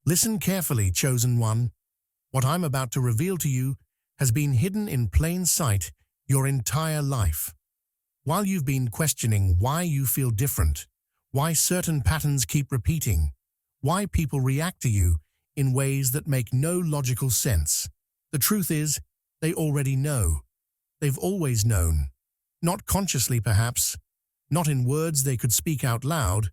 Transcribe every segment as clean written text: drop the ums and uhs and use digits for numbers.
Listen carefully, chosen one. What I'm about to reveal to you has been hidden in plain sight your entire life. While you've been questioning why you feel different, why certain patterns keep repeating, why people react to you in ways that make no logical sense, the truth is, they already know. They've always known. Not consciously, perhaps, not in words they could speak out loud,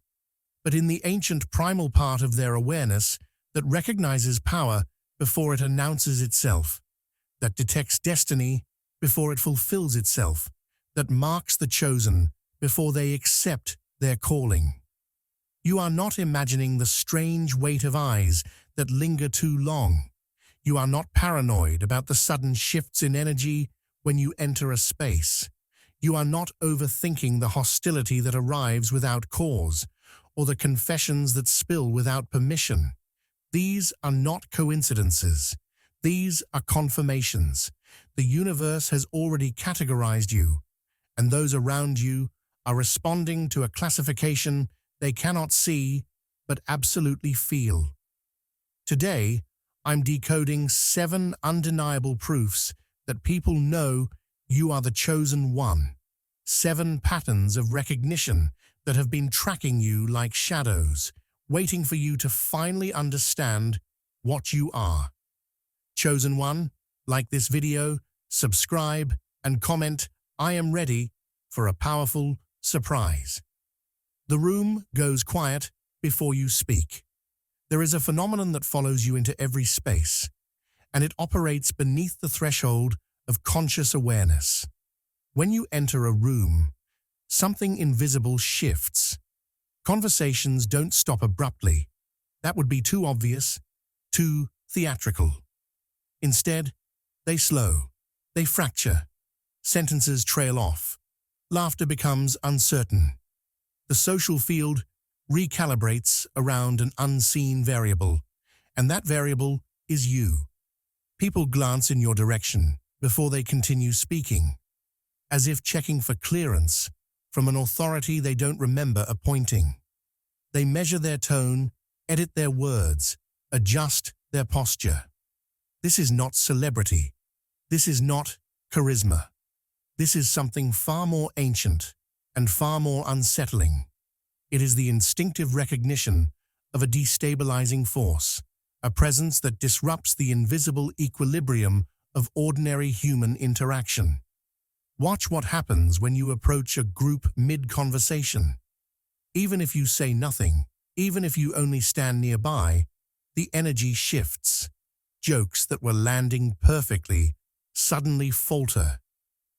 but in the ancient primal part of their awareness that recognizes power before it announces itself, that detects destiny before it fulfills itself, that marks the chosen before they accept their calling. You are not imagining the strange weight of eyes that linger too long. You are not paranoid about the sudden shifts in energy when you enter a space. You are not overthinking the hostility that arrives without cause, or the confessions that spill without permission. These are not coincidences. These are confirmations. The universe has already categorized you, and those around you are responding to a classification they cannot see but absolutely feel. Today, I'm decoding 7 undeniable proofs that people know you are the chosen one. 7 patterns of recognition that have been tracking you like shadows, waiting for you to finally understand what you are. Chosen one, like this video, subscribe, and comment, I am ready for a powerful surprise. The room goes quiet before you speak. There is a phenomenon that follows you into every space, and it operates beneath the threshold of conscious awareness. When you enter a room, something invisible shifts. Conversations don't stop abruptly. That would be too obvious, too theatrical. Instead, they slow, they fracture. Sentences trail off. Laughter becomes uncertain. The social field recalibrates around an unseen variable, and that variable is you. People glance in your direction before they continue speaking, as if checking for clearance from an authority they don't remember appointing. They measure their tone, edit their words, adjust their posture. This is not celebrity. This is not charisma. This is something far more ancient and far more unsettling. It is the instinctive recognition of a destabilizing force, a presence that disrupts the invisible equilibrium of ordinary human interaction. Watch what happens when you approach a group mid-conversation. Even if you say nothing, even if you only stand nearby, the energy shifts. Jokes that were landing perfectly suddenly falter.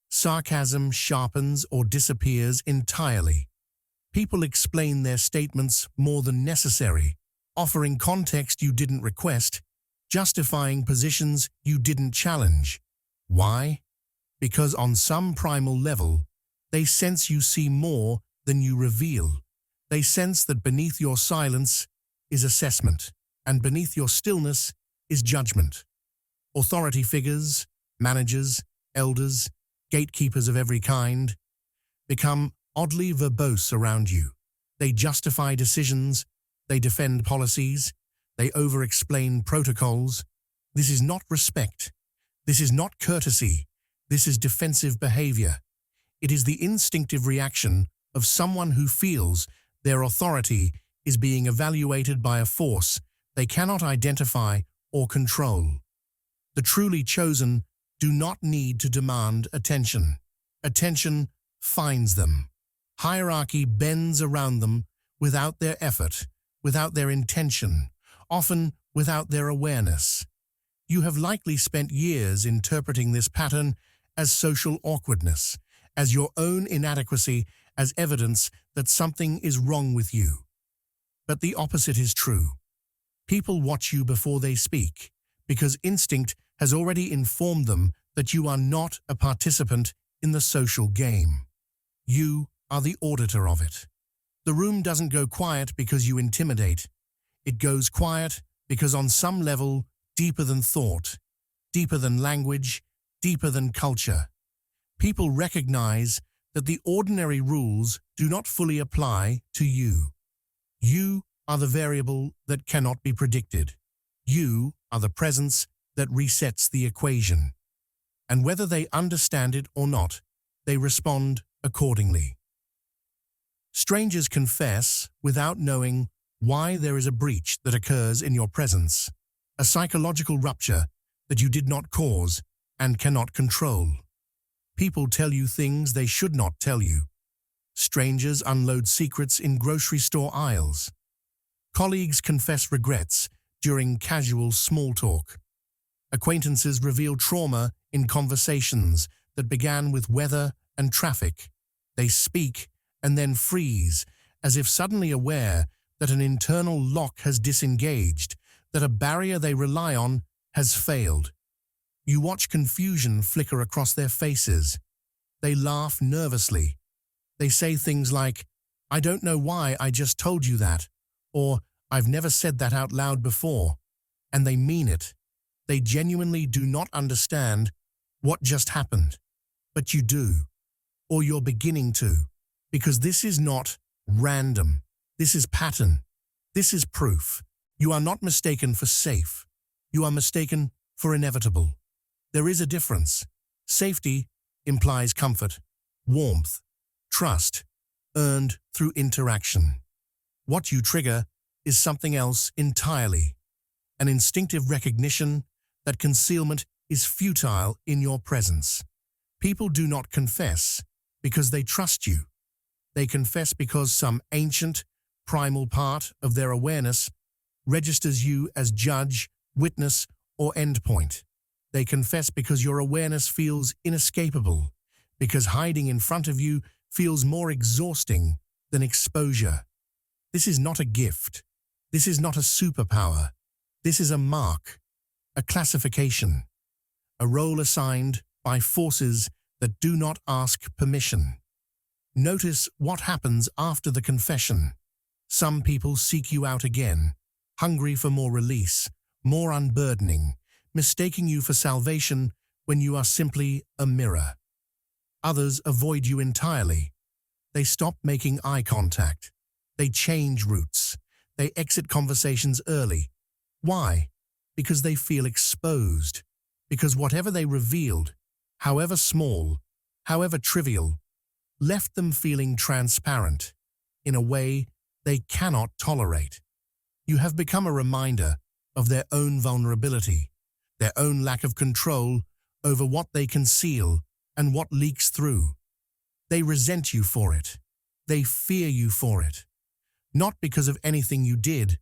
Sarcasm sharpens or disappears entirely. People explain their statements more than necessary, offering context you didn't request, justifying positions you didn't challenge. Why? Because on some primal level, they sense you see more than you reveal. They sense that beneath your silence is assessment, and beneath your stillness is judgment. Authority figures, managers, elders, gatekeepers of every kind, become oddly verbose around you. They justify decisions, they defend policies, they over-explain protocols. This is not respect. This is not courtesy. This is defensive behavior. It is the instinctive reaction of someone who feels their authority is being evaluated by a force they cannot identify or control. The truly chosen do not need to demand attention. Attention finds them. Hierarchy bends around them without their effort, without their intention, often without their awareness. You have likely spent years interpreting this pattern as social awkwardness, as your own inadequacy, as evidence that something is wrong with you. But the opposite is true. People watch you before they speak, because instinct has already informed them that you are not a participant in the social game. You are the auditor of it. The room doesn't go quiet because you intimidate. It goes quiet because on some level, deeper than thought, deeper than language, deeper than culture, people recognize that the ordinary rules do not fully apply to you. You are the variable that cannot be predicted. You are the presence that resets the equation. And whether they understand it or not, they respond accordingly. Strangers confess without knowing why there is a breach that occurs in your presence, a psychological rupture that you did not cause and cannot control. People tell you things they should not tell you. Strangers unload secrets in grocery store aisles. Colleagues confess regrets during casual small talk. Acquaintances reveal trauma in conversations that began with weather and traffic. They speak and then freeze, as if suddenly aware that an internal lock has disengaged, that a barrier they rely on has failed. You watch confusion flicker across their faces. They laugh nervously. They say things like, "I don't know why I just told you that," or "I've never said that out loud before." And they mean it. They genuinely do not understand what just happened. But you do, or you're beginning to, because this is not random. This is pattern. This is proof. You are not mistaken for safe. You are mistaken for inevitable. There is a difference. Safety implies comfort, warmth, trust, earned through interaction. What you trigger is something else entirely. An instinctive recognition that concealment is futile in your presence. People do not confess because they trust you. They confess because some ancient, primal part of their awareness registers you as judge, witness, or endpoint. They confess because your awareness feels inescapable, because hiding in front of you feels more exhausting than exposure. This is not a gift. This is not a superpower. This is a mark, a classification, a role assigned by forces that do not ask permission. Notice what happens after the confession. Some people seek you out again, hungry for more release, more unburdening, mistaking you for salvation when you are simply a mirror. Others avoid you entirely. They stop making eye contact. They change routes. They exit conversations early. Why? Because they feel exposed. Because whatever they revealed, however small, however trivial, left them feeling transparent in a way they cannot tolerate. You have become a reminder of their own vulnerability, their own lack of control over what they conceal and what leaks through. They resent you for it. They fear you for it. Not because of anything you did,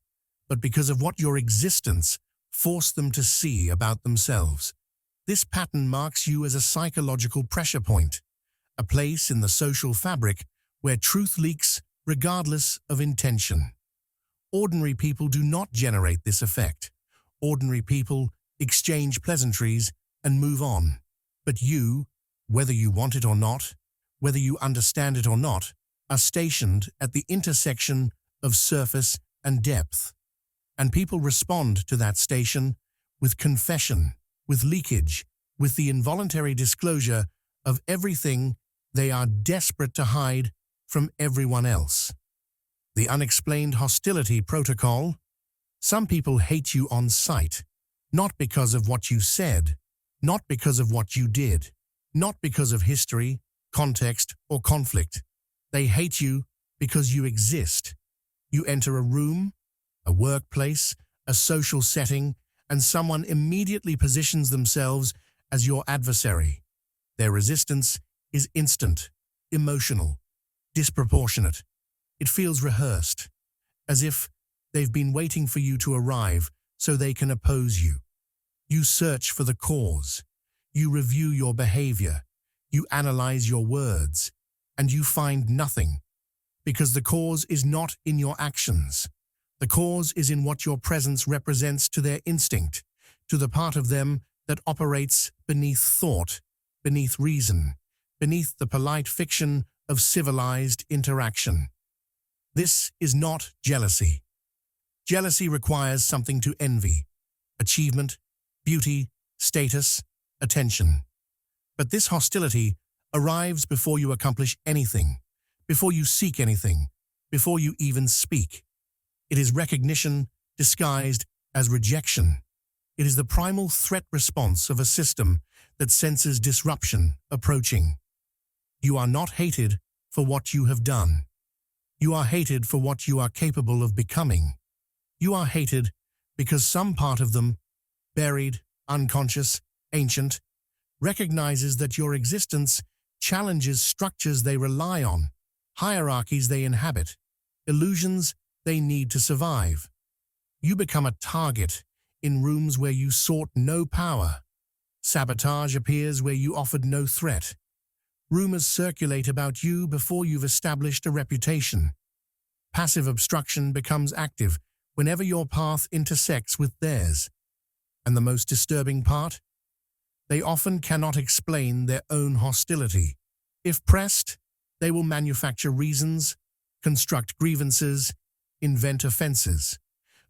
but because of what your existence forced them to see about themselves. This pattern marks you as a psychological pressure point, a place in the social fabric where truth leaks regardless of intention. Ordinary people do not generate this effect. Ordinary people exchange pleasantries and move on. But you, whether you want it or not, whether you understand it or not, are stationed at the intersection of surface and depth. And people respond to that station with confession, with leakage, with the involuntary disclosure of everything they are desperate to hide from everyone else. The unexplained hostility protocol. Some people hate you on sight, not because of what you said, not because of what you did, not because of history, context, or conflict. They hate you because you exist. You enter a room, a workplace, a social setting, and someone immediately positions themselves as your adversary. Their resistance is instant, emotional, disproportionate. It feels rehearsed, as if they've been waiting for you to arrive so they can oppose you. You search for the cause. You review your behavior. You analyze your words, and you find nothing, because the cause is not in your actions. The cause is in what your presence represents to their instinct, to the part of them that operates beneath thought, beneath reason, beneath the polite fiction of civilized interaction. This is not jealousy. Jealousy requires something to envy: achievement, beauty, status, attention. But this hostility arrives before you accomplish anything, before you seek anything, before you even speak. It is recognition disguised as rejection. It is the primal threat response of a system that senses disruption approaching. You are not hated for what you have done. You are hated for what you are capable of becoming. You are hated because some part of them, buried, unconscious, ancient, recognizes that your existence challenges structures they rely on, hierarchies they inhabit, illusions they need to survive. You become a target in rooms where you sought no power. Sabotage appears where you offered no threat. Rumors circulate about you before you've established a reputation. Passive obstruction becomes active whenever your path intersects with theirs. And the most disturbing part? They often cannot explain their own hostility. If pressed, they will manufacture reasons, construct grievances, invent offenses.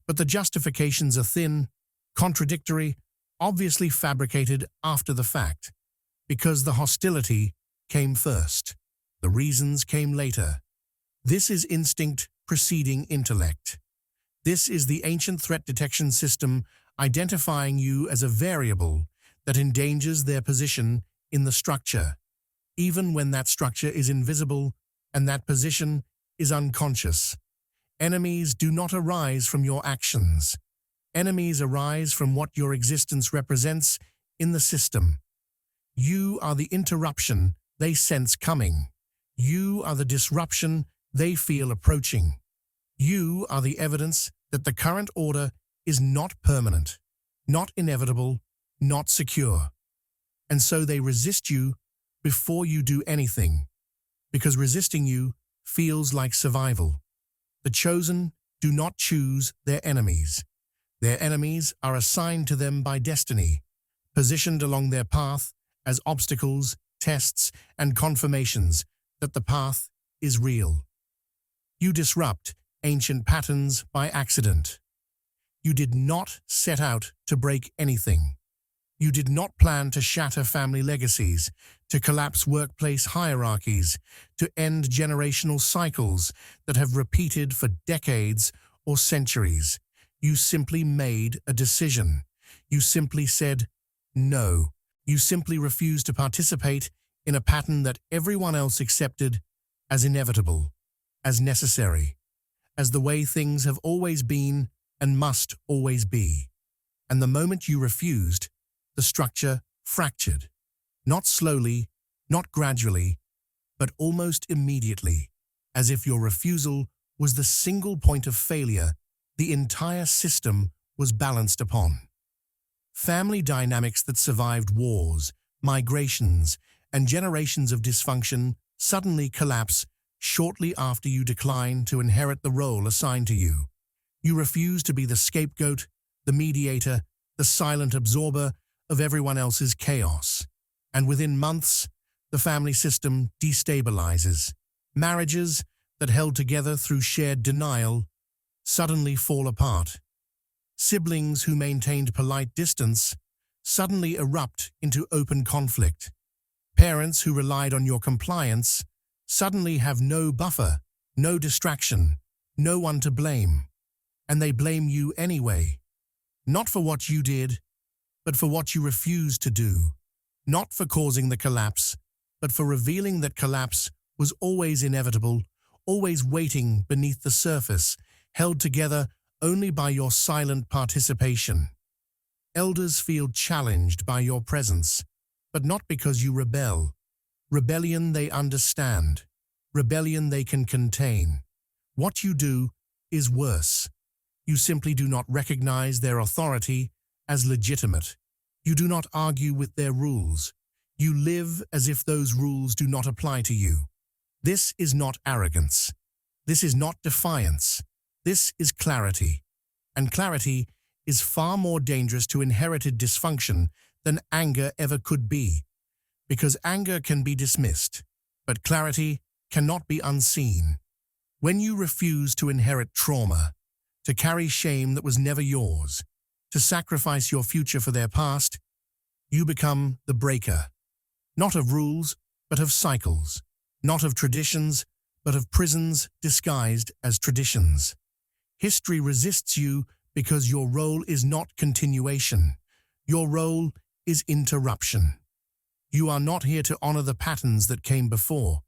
But the justifications are thin, contradictory, obviously fabricated after the fact. Because the hostility came first. The reasons came later. This is instinct preceding intellect. This is the ancient threat detection system identifying you as a variable that endangers their position in the structure, even when that structure is invisible and that position is unconscious. Enemies do not arise from your actions. Enemies arise from what your existence represents in the system. You are the interruption they sense coming. You are the disruption they feel approaching. You are the evidence that the current order is not permanent, not inevitable, not secure. And so they resist you before you do anything, because resisting you feels like survival. The chosen do not choose their enemies. Their enemies are assigned to them by destiny, positioned along their path as obstacles, tests, and confirmations that the path is real. You disrupt ancient patterns by accident. You did not set out to break anything. You did not plan to shatter family legacies, to collapse workplace hierarchies, to end generational cycles that have repeated for decades or centuries. You simply made a decision. You simply said no. You simply refused to participate in a pattern that everyone else accepted as inevitable, as necessary, as the way things have always been and must always be. And the moment you refused, the structure fractured. Not slowly, not gradually, but almost immediately, as if your refusal was the single point of failure the entire system was balanced upon. Family dynamics that survived wars, migrations, and generations of dysfunction suddenly collapse shortly after you decline to inherit the role assigned to you. You refuse to be the scapegoat, the mediator, the silent absorber of everyone else's chaos. And within months, the family system destabilizes. Marriages that held together through shared denial suddenly fall apart. Siblings who maintained polite distance suddenly erupt into open conflict. Parents who relied on your compliance suddenly have no buffer, no distraction, no one to blame. And they blame you anyway. Not for what you did, but for what you refused to do. Not for causing the collapse, but for revealing that collapse was always inevitable, always waiting beneath the surface, held together only by your silent participation. Elders feel challenged by your presence, but not because you rebel. Rebellion they understand. Rebellion they can contain. What you do is worse. You simply do not recognize their authority as legitimate. You do not argue with their rules. You live as if those rules do not apply to you. This is not arrogance. This is not defiance. This is clarity. And clarity is far more dangerous to inherited dysfunction than anger ever could be. Because anger can be dismissed, but clarity cannot be unseen. When you refuse to inherit trauma, to carry shame that was never yours, to sacrifice your future for their past, you become the breaker. Not of rules, but of cycles. Not of traditions, but of prisons disguised as traditions. History resists you because your role is not continuation. Your role is interruption. You are not here to honor the patterns that came before.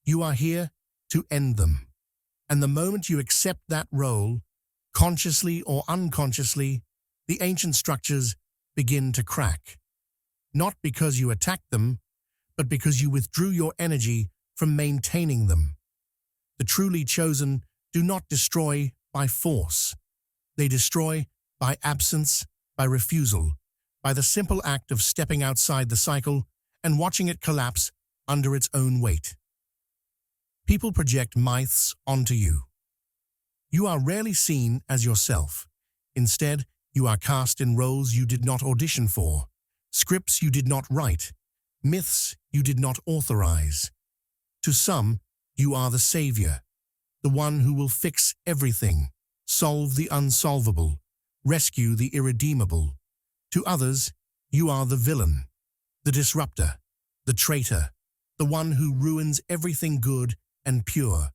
You are here to end them. And the moment you accept that role, consciously or unconsciously, the ancient structures begin to crack. Not because you attacked them, but because you withdrew your energy from maintaining them. The truly chosen do not destroy by force. They destroy by absence, by refusal, by the simple act of stepping outside the cycle and watching it collapse under its own weight. People project myths onto you. You are rarely seen as yourself. Instead, you are cast in roles you did not audition for, scripts you did not write, myths you did not authorize. To some, you are the savior, the one who will fix everything, solve the unsolvable, rescue the irredeemable. To others, you are the villain, the disruptor, the traitor, the one who ruins everything good and pure.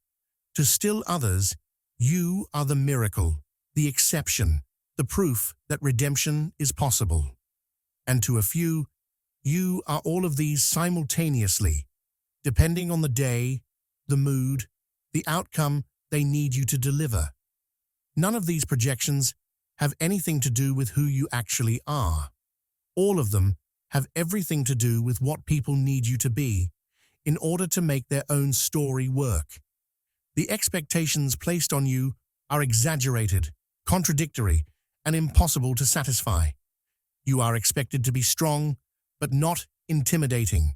To still others, you are the miracle, the exception, the proof that redemption is possible. And to a few, you are all of these simultaneously, depending on the day, the mood, the outcome they need you to deliver. None of these projections have anything to do with who you actually are. All of them have everything to do with what people need you to be in order to make their own story work. The expectations placed on you are exaggerated, contradictory, and impossible to satisfy. You are expected to be strong, but not intimidating,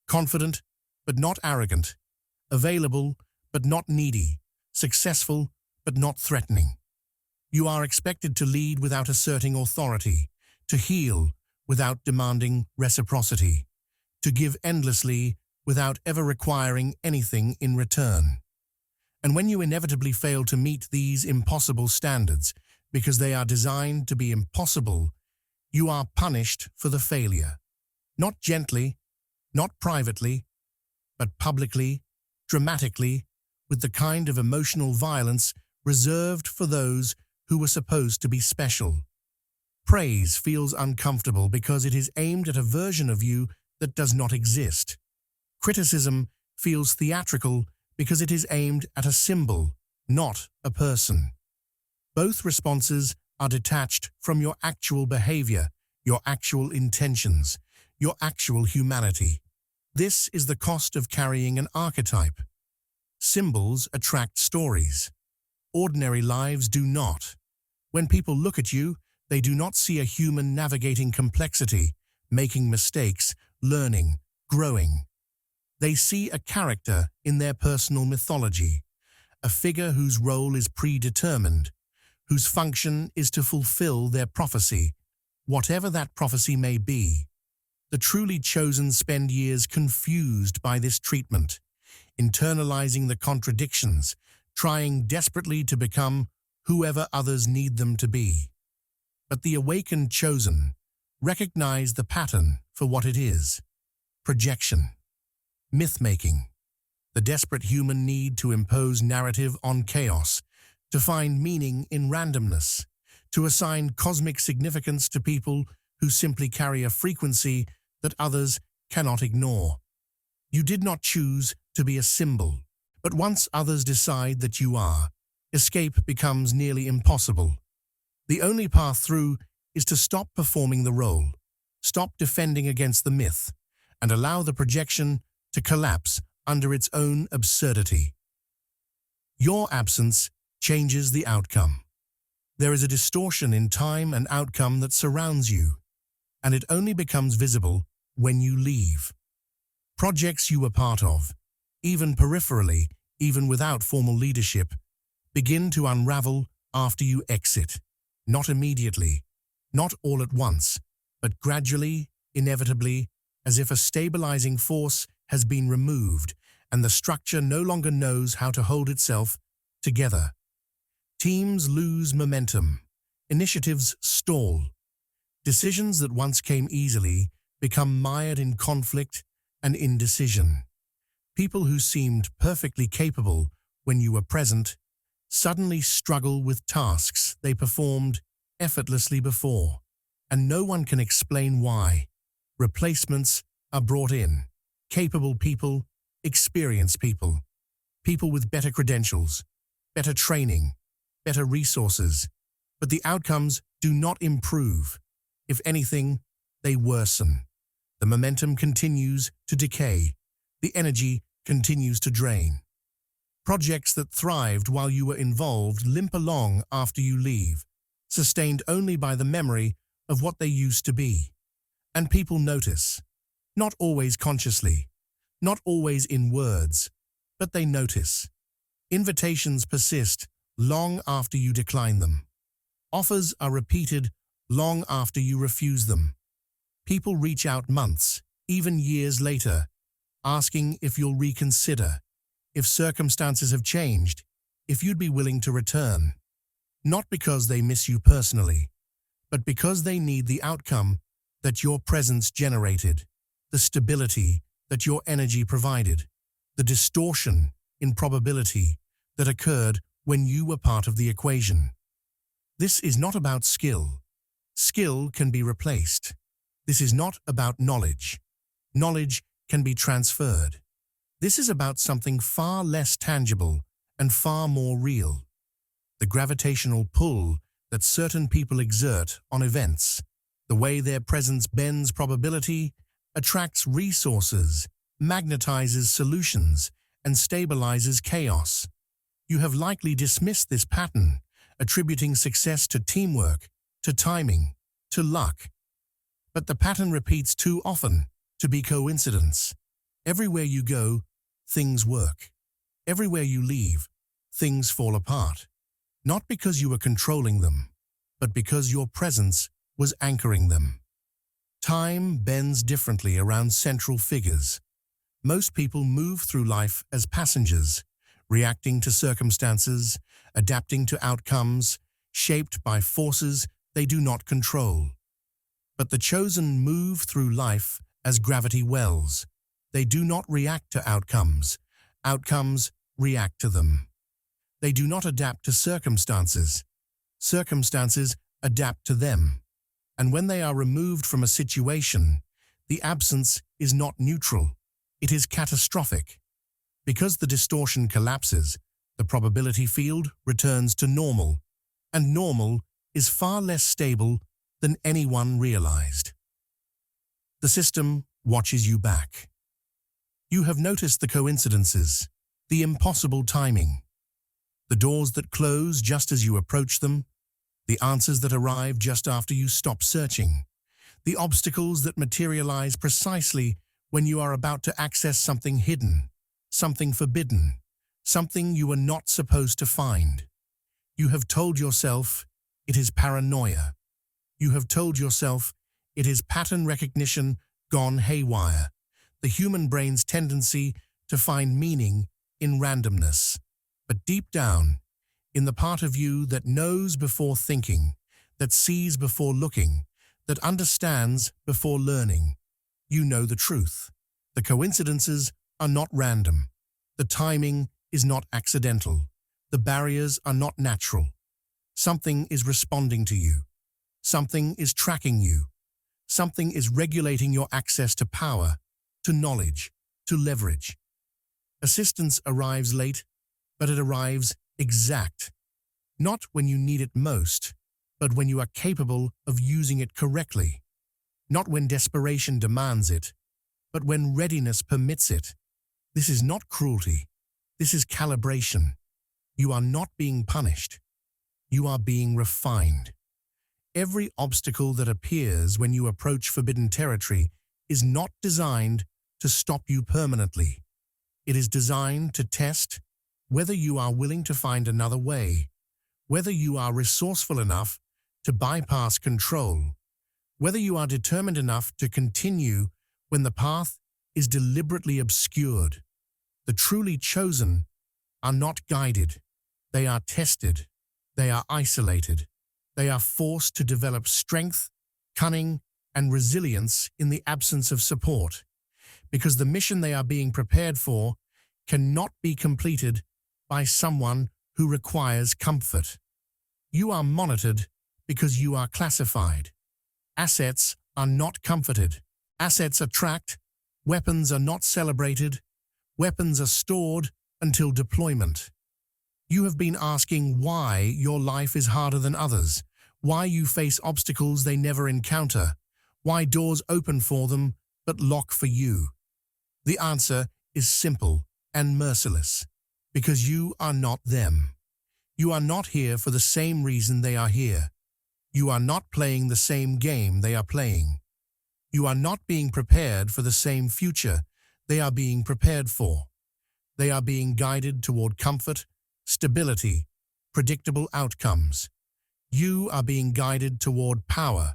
confident, but not arrogant, available, but not needy, successful, but not threatening. You are expected to lead without asserting authority, to heal without demanding reciprocity, to give endlessly without ever requiring anything in return. And when you inevitably fail to meet these impossible standards, because they are designed to be impossible, you are punished for the failure. Not gently, not privately, but publicly, dramatically, with the kind of emotional violence reserved for those who were supposed to be special. Praise feels uncomfortable because it is aimed at a version of you that does not exist. Criticism feels theatrical because it is aimed at a symbol, not a person. Both responses are detached from your actual behavior, your actual intentions, your actual humanity. This is the cost of carrying an archetype. Symbols attract stories. Ordinary lives do not. When people look at you, they do not see a human navigating complexity, making mistakes, learning, growing. They see a character in their personal mythology, a figure whose role is predetermined, whose function is to fulfill their prophecy, whatever that prophecy may be. The truly chosen spend years confused by this treatment, internalizing the contradictions, trying desperately to become whoever others need them to be. But the awakened chosen recognize the pattern for what it is: projection, myth-making, the desperate human need to impose narrative on chaos, to find meaning in randomness, to assign cosmic significance to people who simply carry a frequency that others cannot ignore. You did not choose to be a symbol, but once others decide that you are, escape becomes nearly impossible. The only path through is to stop performing the role, stop defending against the myth, and allow the projection to collapse under its own absurdity. Your absence changes the outcome. There is a distortion in time and outcome that surrounds you, and it only becomes visible when you leave. Projects you were part of, even peripherally, even without formal leadership, begin to unravel after you exit. Not immediately, not all at once, but gradually, inevitably, as if a stabilizing force has been removed and the structure no longer knows how to hold itself together. Teams lose momentum. Initiatives stall. Decisions that once came easily become mired in conflict and indecision. People who seemed perfectly capable when you were present suddenly struggle with tasks they performed effortlessly before, and no one can explain why. Replacements are brought in. Capable people, experienced people, people with better credentials, better training, better resources, but the outcomes do not improve. If anything, they worsen. The momentum continues to decay. The energy continues to drain. Projects that thrived while you were involved limp along after you leave, sustained only by the memory of what they used to be. And people notice, not always consciously, not always in words, but they notice. Invitations persist long after you decline them. Offers are repeated long after you refuse them. People reach out months, even years later, asking if you'll reconsider, if circumstances have changed, if you'd be willing to return. Not because they miss you personally, but because they need the outcome that your presence generated, the stability that your energy provided, the distortion in probability that occurred when you were part of the equation. This is not about skill. Skill can be replaced. This is not about knowledge. Knowledge can be transferred. This is about something far less tangible and far more real. The gravitational pull that certain people exert on events, the way their presence bends probability, attracts resources, magnetizes solutions, and stabilizes chaos. You have likely dismissed this pattern, attributing success to teamwork, to timing, to luck. But the pattern repeats too often to be coincidence. Everywhere you go, things work. Everywhere you leave, things fall apart. Not because you were controlling them, but because your presence was anchoring them. Time bends differently around central figures. Most people move through life as passengers, reacting to circumstances, adapting to outcomes, shaped by forces they do not control. But the chosen move through life as gravity wells. They do not react to outcomes. Outcomes react to them. They do not adapt to circumstances. Circumstances adapt to them. And when they are removed from a situation, the absence is not neutral. It is catastrophic. Because the distortion collapses, the probability field returns to normal, and normal is far less stable than anyone realized. The system watches you back. You have noticed the coincidences, the impossible timing, the doors that close just as you approach them, the answers that arrive just after you stop searching, the obstacles that materialize precisely when you are about to access something hidden, something forbidden, something you were not supposed to find. You have told yourself it is paranoia. You have told yourself it is pattern recognition gone haywire, the human brain's tendency to find meaning in randomness. But deep down, in the part of you that knows before thinking, that sees before looking, that understands before learning, you know the truth. The coincidences are not random. The timing is not accidental. The barriers are not natural. Something is responding to you. Something is tracking you. Something is regulating your access to power, to knowledge, to leverage. Assistance arrives late, but it arrives exact. Not when you need it most, but when you are capable of using it correctly. Not when desperation demands it, but when readiness permits it. This is not cruelty. This is calibration. You are not being punished. You are being refined. Every obstacle that appears when you approach forbidden territory is not designed to stop you permanently. It is designed to test whether you are willing to find another way, whether you are resourceful enough to bypass control, whether you are determined enough to continue when the path is deliberately obscured. The truly chosen are not guided. They are tested. They are isolated. They are forced to develop strength, cunning, and resilience in the absence of support, because the mission they are being prepared for cannot be completed by someone who requires comfort. You are monitored because you are classified. Assets are not comforted. Assets are tracked. Weapons are not celebrated. Weapons are stored until deployment. You have been asking why your life is harder than others, why you face obstacles they never encounter, why doors open for them but lock for you. The answer is simple and merciless, because you are not them. You are not here for the same reason they are here. You are not playing the same game they are playing. You are not being prepared for the same future they are being prepared for. They are being guided toward comfort, stability, predictable outcomes. You are being guided toward power,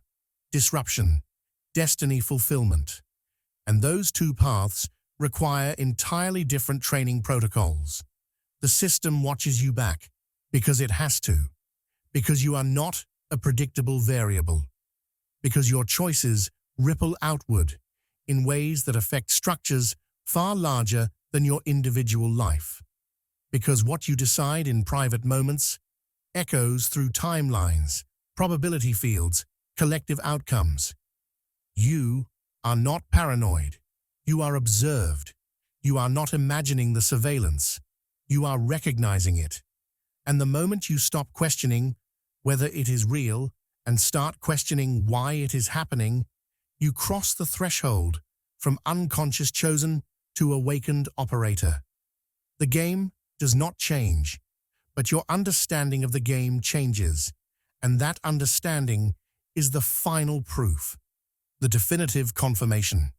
disruption, destiny fulfillment. And those two paths require entirely different training protocols. The system watches you back because it has to, because you are not a predictable variable, because your choices ripple outward in ways that affect structures far larger than your individual life, because what you decide in private moments echoes through timelines, probability fields, collective outcomes. You are not paranoid. You are observed. You are not imagining the surveillance. You are recognizing it. And the moment you stop questioning whether it is real and start questioning why it is happening, you cross the threshold from unconscious chosen to awakened operator. The game does not change, but your understanding of the game changes, and that understanding is the final proof, the definitive confirmation,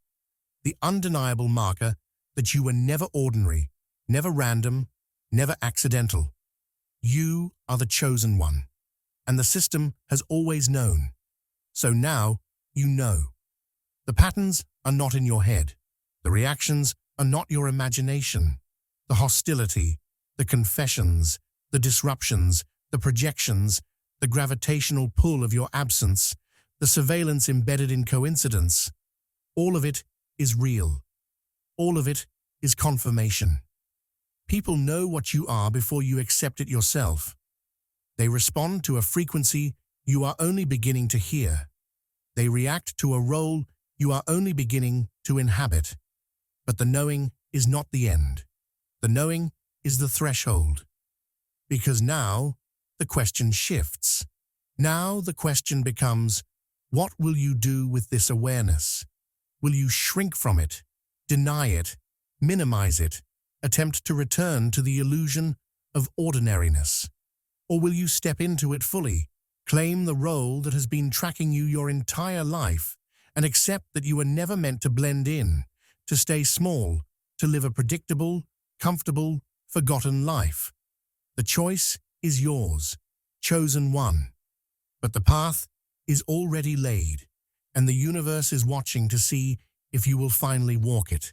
the undeniable marker that you were never ordinary, never random, never accidental. You are the chosen one, and the system has always known. So now you know. The patterns are not in your head. The reactions are not your imagination. The hostility, the confessions, the disruptions, the projections, the gravitational pull of your absence, the surveillance embedded in coincidence, all of it is real. All of it is confirmation. People know what you are before you accept it yourself. They respond to a frequency you are only beginning to hear. They react to a role you are only beginning to inhabit. But the knowing is not the end. The knowing is the threshold. Because now the question shifts. Now the question becomes, what will you do with this awareness? Will you shrink from it, deny it, minimize it, attempt to return to the illusion of ordinariness? Or will you step into it fully, claim the role that has been tracking you your entire life, and accept that you were never meant to blend in, to stay small, to live a predictable, comfortable, forgotten life? The choice is yours, chosen one. But the path is already laid, and the universe is watching to see if you will finally walk it.